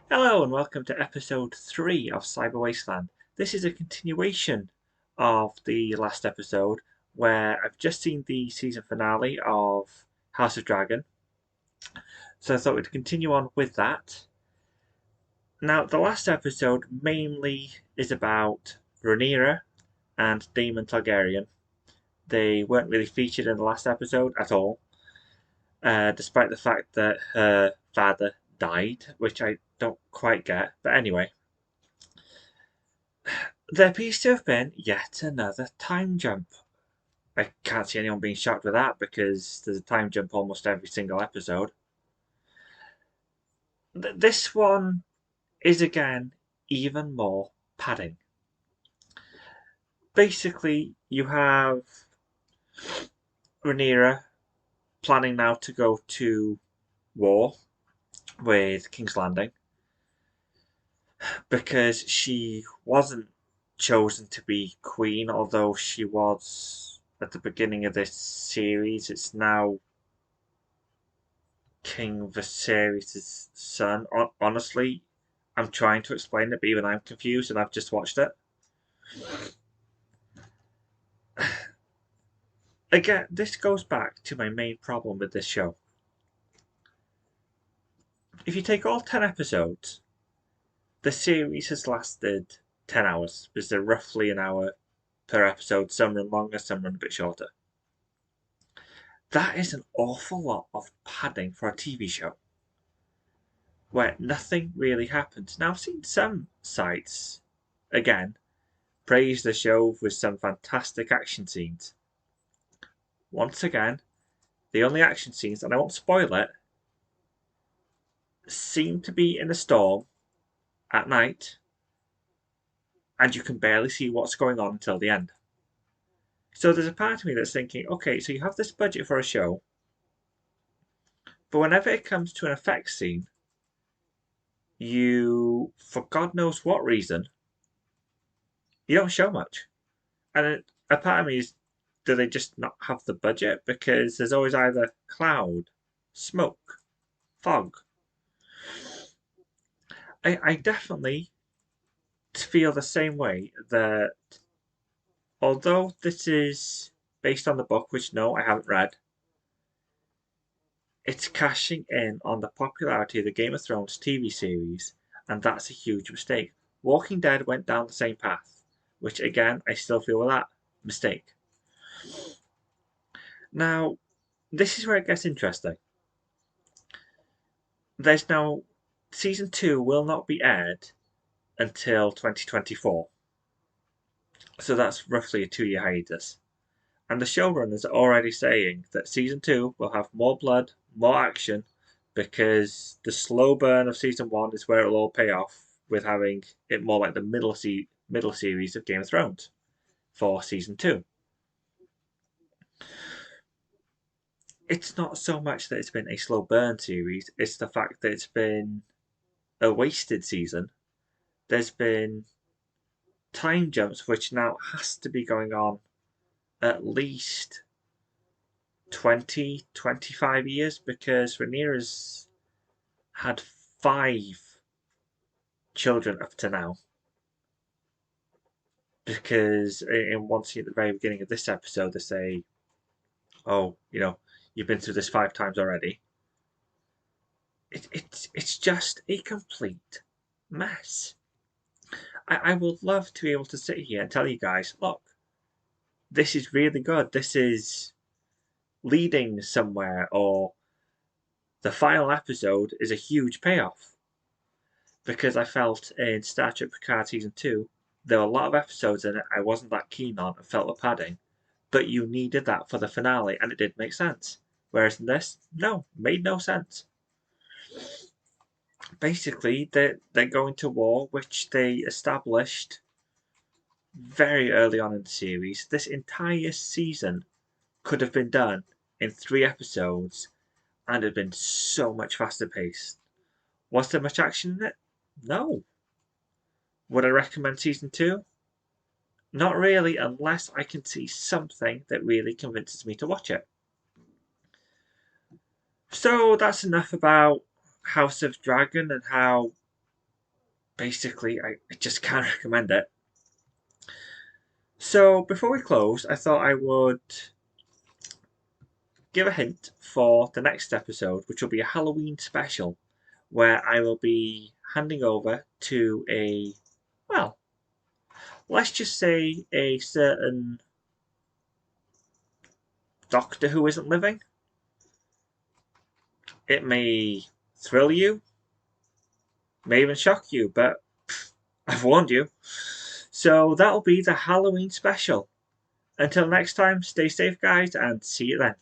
Hello and welcome to episode 3 of Cyber Wasteland. This is a continuation of the last episode where I've just seen the season finale of House of Dragon. So I thought we'd continue on with that. Now, the last episode mainly is about Rhaenyra and Daemon Targaryen. They weren't really featured in the last episode at all, despite the fact that her father died, which I don't quite get. But anyway, there appears to have been yet another time jump. I can't see anyone being shocked with that because there's a time jump almost every single episode. This one is again even more padding. Basically, you have Rhaenyra planning now to go to war with King's Landing because she wasn't chosen to be queen, although she was at the beginning of this series. It's now King Viserys' son. Honestly, I'm trying to explain it, but even I'm confused, and I've just watched it. Again, this goes back to my main problem with this show. If you take all 10 episodes, the series has lasted 10 hours, because they're roughly an hour per episode. Some run longer, some run a bit shorter. That is an awful lot of padding for a TV show where nothing really happens. Now, I've seen some sites, again, praise the show with some fantastic action scenes. Once again, the only action scenes, and I won't spoil it, seem to be in a storm at night, and you can barely see what's going on until the end. So there's a part of me that's thinking, okay, so you have this budget for a show, but whenever it comes to an effects scene, you, for God knows what reason, you don't show much. And a part of me is, do they just not have the budget? Because there's always either cloud, smoke, fog. I definitely feel the same way that although this is based on the book, which no, I haven't read, it's cashing in on the popularity of the Game of Thrones TV series, and that's a huge mistake. Walking Dead went down the same path, which again, I still feel with that mistake. Now, this is where it gets interesting. There's now season 2 will not be aired until 2024. So that's roughly a 2-year hiatus. And the showrunners are already saying that season 2 will have more blood, more action, because the slow burn of season 1 is where it'll all pay off with having it more like the middle series of Game of Thrones for season 2. It's not so much that it's been a slow burn series, it's the fact that it's been a wasted season. There's been time jumps which now has to be going on at least 20, 25 years because Rhaenyra's had 5 children up to now. Because in one scene at the very beginning of this episode, they say, "Oh, you've been through this 5 times already." It's just a complete mess. I would love to be able to sit here and tell you guys, look, this is really good. This is leading somewhere, or the final episode is a huge payoff. Because I felt in Star Trek Picard Season 2, there were a lot of episodes in it I wasn't that keen on and felt the padding, but you needed that for the finale and it did make sense. Whereas in this, no, made no sense. Basically, they're going to war, which they established very early on in the series. This entire season could have been done in 3 episodes and had been so much faster paced. Was there much action in it? No. Would I recommend season 2? Not really, unless I can see something that really convinces me to watch it. So that's enough about House of Dragon and how basically, I just can't recommend it. So before we close, I thought I would give a hint for the next episode, which will be a Halloween special, where I will be handing over to well, let's just say a certain doctor who isn't living. It may thrill you, may even shock you, but I've warned you. So that'll be the Halloween special. Until next time, stay safe, guys, and see you then.